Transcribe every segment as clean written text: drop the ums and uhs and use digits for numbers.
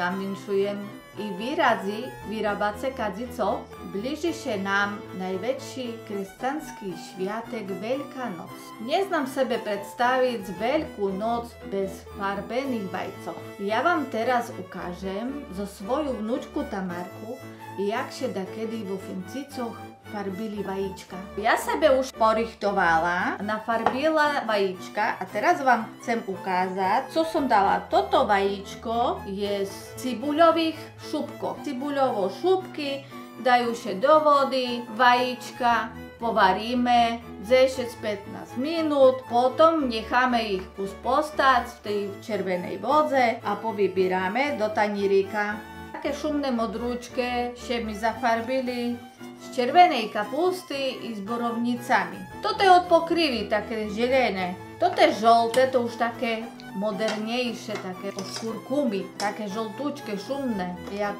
Wam winszuję i wyrazy wyrabace kadzico. Bliży się nam największy kresťanský światek Wielkanoc. Nie znam sobie przedstawić Wielką Noc bez farbenych bajców. Ja Wam teraz ukażę zo swoją wnuczku Tamarku, jak się da kiedy w Fincycoch farbili vajíčka. Ja sebe už porichtovala, nafarbila vajíčka a teraz vám chcem ukázať, co som dala. Toto vajíčko je z cibuľových šupkov. Cibuľovo šupky dajú sa do vody, vajíčka povaríme 10-15 minút, potom necháme ich kus postať v tej červenej vodze a povybírame do taníríka. Také šumné modrúčke še mi zafarbili z červenej kapusty i s borovnicami. Toto je od pokrývy, také želené. Toto je žolté, to už také modernejšie, také od kurkumy, také žoltúčke, šumné, jak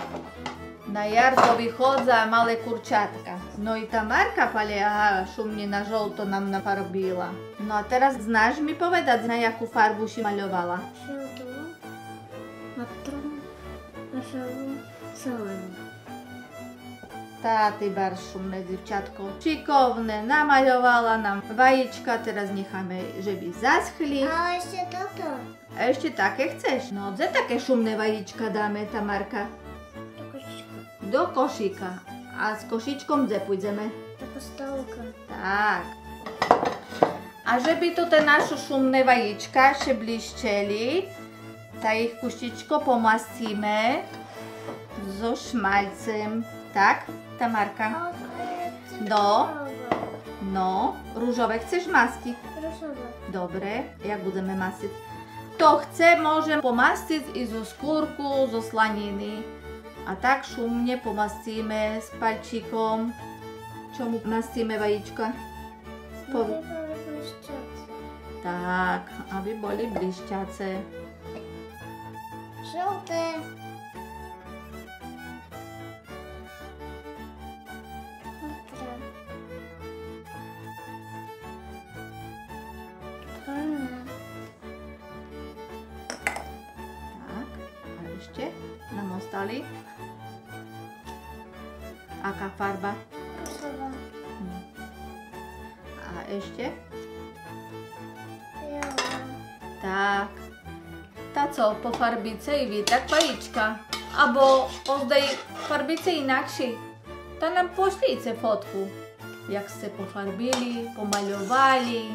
na jar to vychodza malé kurčatka. No i Tamarka Paliaha šumne na žolto nám nafarbila. No a teraz znáš mi povedať, na jakú farbu si maľovala? Žltú, modrú, rúžovú, zelenú. Tá, ty bar šumné divčatko. Šikovné, namaľovala nám vajíčka, teraz necháme, že by zaschli. A ešte toto. A ešte také chceš? No, kde také šumné vajíčka dáme, Tamarka? Do košíčka. Do košíka. A s košíčkom kde pôjdeme? Do postolka. Tak. A že by tu te naše šumné vajíčka še bliščeli, tak ich kuštičko pomastíme so šmalcem. Tak, Tamarka? No, rúžové chceš mastiť? Rúžové. Dobre, jak budeme mastiť? Kto chce, môže pomastiť i zo skúrku, zo slaniny. A tak šumne pomastíme s palčíkom. Čomu mastíme vajíčka? Tak, aby boli blišťace. Žlté. Tak, a ešte nám ostali. Aká farba? Rúžová. A ešte? Biela. Tak. Tá co, pofarbíce i vy, tak vajíčka. Abo ozdej farbíce inakší. Tá nám pošlíce fotku. Jak ste pofarbili, pomaľovali.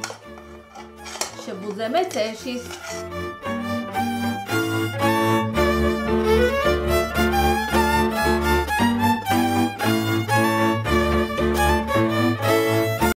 Ще будемо теж їсти.